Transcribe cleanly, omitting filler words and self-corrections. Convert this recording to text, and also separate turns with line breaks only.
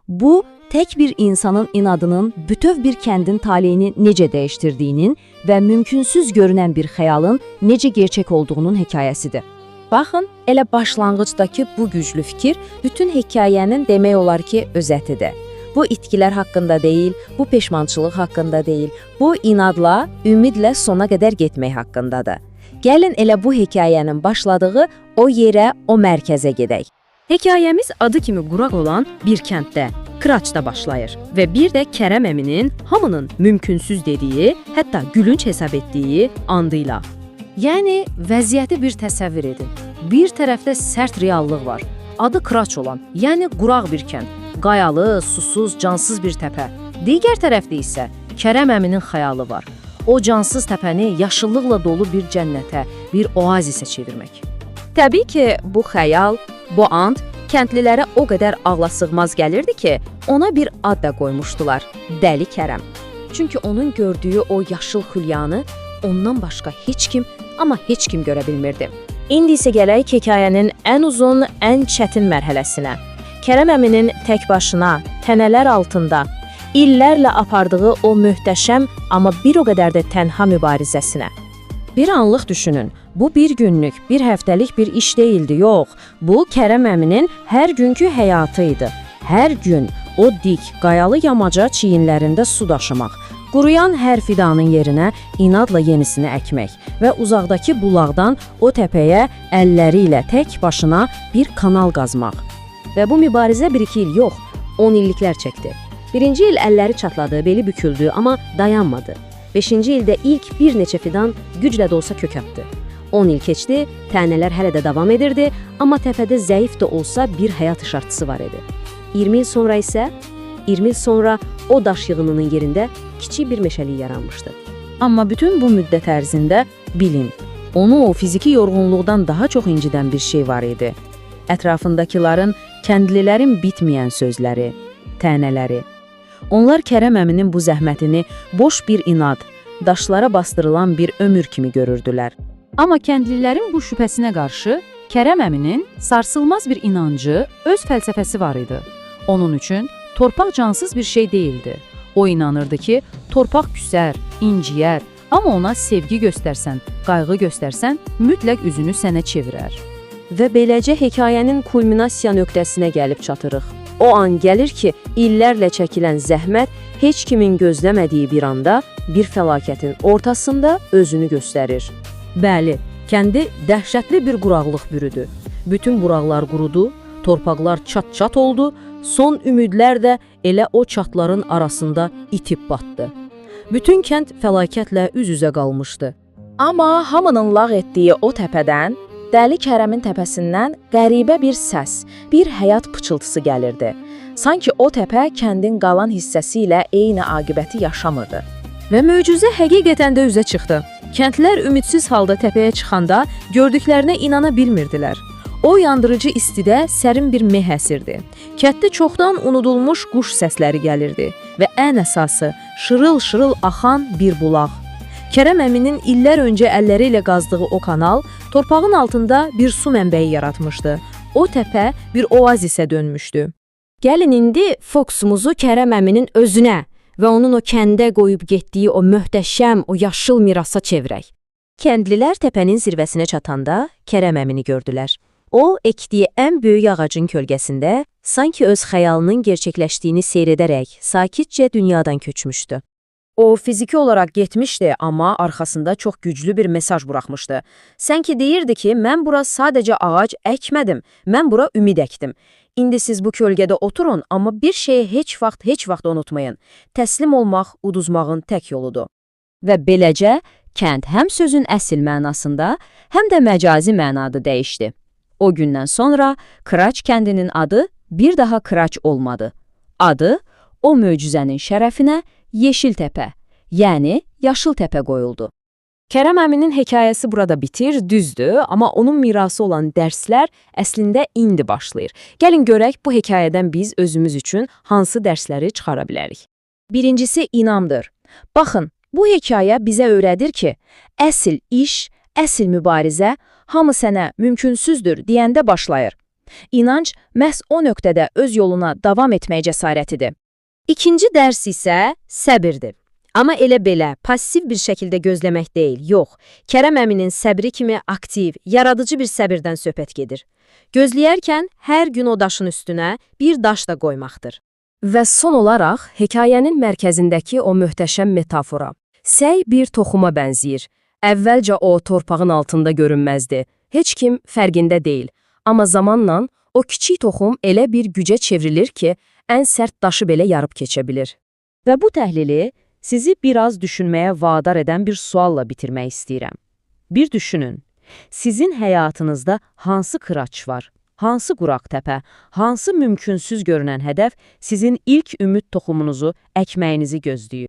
Bu, tək bir insanın inadının bütöv bir kəndin taleyini necə dəyişdirdiyinin və mümkünsüz görünən bir xəyalın necə gerçək olduğunun hekayəsidir. Baxın, elə başlanğıcdakı bu güclü fikir bütün hekayənin demək olar ki, özətidir. Bu itkilər haqqında deyil, bu peşmançılıq haqqında deyil, bu inadla, ümidlə sona qədər getmək haqqındadır. Gəlin elə bu hekayənin başladığı o yerə, o mərkəzə gedək.
Hekayəmiz adı kimi quraq olan bir kənddə, Kıraçda başlayır və bir də Kərəm əminin hamının mümkünsüz dediyi, hətta gülünc hesab etdiyi andıyla.
Yəni, vəziyyəti bir təsəvvür edin. Bir tərəfdə sərt reallıq var. Adı Kıraç olan, yəni quraq bir kənd. Qayalı, susuz, cansız bir təpə. Digər tərəfdə isə Kərəm əminin xəyalı var. O cansız təpəni yaşıllıqla dolu bir cənnətə, bir oazisə çevirmək.
Təbii ki, bu xəyal, bu and kəndlilərə o qədər ağlasığmaz gəlirdi ki, ona bir ad da qoymuşdular, Dəli Kərəm. Çünki onun gördüyü o yaşıl xülyanı ondan başqa heç kim, amma heç kim görə bilmirdi.
İndi isə gələk hekayənin ən uzun, ən çətin mərhələsinə. Kərəm əminin tək başına, tənələr altında, illərlə apardığı o möhtəşəm, amma bir o qədər də tənha mübarizəsinə. Bir anlıq düşünün, bu bir günlük, bir həftəlik bir iş deyildi, yox. Bu, Kərəm əminin hər günkü həyatı idi. Hər gün o dik, qayalı yamaca çiyinlərində su daşımaq, quruyan hər fidanın yerinə inadla yenisini əkmək və uzaqdakı bulaqdan o təpəyə əlləri ilə tək başına bir kanal qazmaq. Və bu mübarizə 1-2 il yox, 10 illiklər çəkdi. Birinci il əlləri çatladı, beli büküldü, amma dayanmadı. 5-ci ildə ilk bir neçə fidan güclə də olsa kök atdı. 10 il keçdi, tənələr hələ də davam edirdi, amma təpədə zəif də olsa bir həyat işartısı var idi. 20 il sonra o daş yığınının yerində kiçik bir meşəlik yaranmışdı. Amma bütün bu müddət ərzində bilin, onu o fiziki yorğunluqdan daha çox incidən bir şey var idi. Ətrafındakilərin, kəndlilərin bitməyən sözləri, tənələri. Onlar Kərəm əminin bu zəhmətini boş bir inad, daşlara bastırılan bir ömür kimi görürdülər.
Amma kəndlilərin bu şübhəsinə qarşı Kərəm əminin sarsılmaz bir inancı, öz fəlsəfəsi var idi. Onun üçün torpaq cansız bir şey değildi. O inanırdı ki, torpaq küsər, inciyər, amma ona sevgi göstərsən, qayğı göstərsən, mütləq üzünü sənə çevirər.
Və beləcə hekayənin kulminasiya nöqtəsinə gəlib çatırıq. O an gəlir ki, illərlə çəkilən zəhmət heç kimin gözləmədiyi bir anda bir fəlakətin ortasında özünü göstərir. Bəli, kəndi dəhşətli bir quraqlıq bürüdü. Bütün buraqlar qurudu, torpaqlar çat-çat oldu, son ümidlər də elə o çatların arasında itib batdı. Bütün kənd fəlakətlə üz-üzə qalmışdı. Amma hamının lağ etdiyi o təpədən, Dəli Kərəmin təpəsindən qəribə bir səs, bir həyat pıçıltısı gəlirdi. Sanki o təpə kəndin qalan hissəsi ilə eyni aqibəti yaşamırdı. Və möcüzə həqiqətən də üzə çıxdı. Kəndlər ümidsiz halda təpəyə çıxanda gördüklərinə inana bilmirdilər. O yandırıcı istidə sərin bir meh əsirdi. Kənddə çoxdan unudulmuş quş səsləri gəlirdi və ən əsası şırıl-şırıl axan bir bulaq. Kərəm əminin illər öncə əlləri ilə qazdığı o kanal torpağın altında bir su mənbəyi yaratmışdı. O təpə bir oazisə dönmüşdü. Gəlin indi fokusumuzu Kərəm əminin özünə və onun o kəndə qoyub getdiyi o möhtəşəm, o yaşıl mirasa çevirək. Kəndlilər təpənin zirvəsinə çatanda Kərəm əmini gördülər. O, əkdiyi ən böyük ağacın kölgəsində sanki öz xəyalının gerçəkləşdiyini seyr edərək sakitcə dünyadan köçmüşdü. O, fiziki olaraq getmişdi, amma arxasında çox güclü bir mesaj buraxmışdı. Sanki deyirdi ki, mən bura sadəcə ağac əkmədim, mən bura ümid əkdim. İndi siz bu kölgədə oturun, amma bir şeyi heç vaxt unutmayın. Təslim olmaq uduzmağın tək yoludur. Və beləcə, kənd həm sözün əsl mənasında, həm də məcazi mənada dəyişdi. O gündən sonra Kıraç kəndinin adı bir daha Kıraç olmadı. Adı o möcüzənin şərəfinə Yeşil təpə, yəni Yaşıl təpə qoyuldu. Kərəm əminin hekayəsi burada bitir, düzdür, amma onun mirası olan dərslər əslində indi başlayır. Gəlin görək bu hekayədən biz özümüz üçün hansı dərsləri çıxara bilərik. Birincisi inamdır. Baxın, bu hekayə bizə öyrədir ki, əsl iş, əsl mübarizə hamı sənə mümkünsüzdür deyəndə başlayır.
İnanc məhz o nöqtədə öz yoluna davam etmək cəsarətidir. İkinci dərs isə səbirdir. Amma elə belə passiv bir şəkildə gözləmək deyil, yox. Kərəm əminin səbri kimi aktiv, yaradıcı bir səbirdən söhbət gedir. Gözləyərkən hər gün o daşın üstünə bir daş da qoymaqdır.
Və son olaraq, hekayənin mərkəzindəki o möhtəşəm metafora. Səy bir toxuma bənzəyir. Əvvəlcə o torpağın altında görünməzdi. Heç kim fərqində deyil. Amma zamanla o kiçik toxum elə bir gücə çevrilir ki, ən sərt daşı belə yarıb keçə bilir.
Və bu təhlili sizi biraz düşünməyə vadar edən bir sualla bitirmək istəyirəm. Bir düşünün, sizin həyatınızda hansı qıraç var? Hansı quraq təpə, hansı mümkünsüz görünən hədəf sizin ilk ümid toxumunuzu əkməyinizi gözləyir?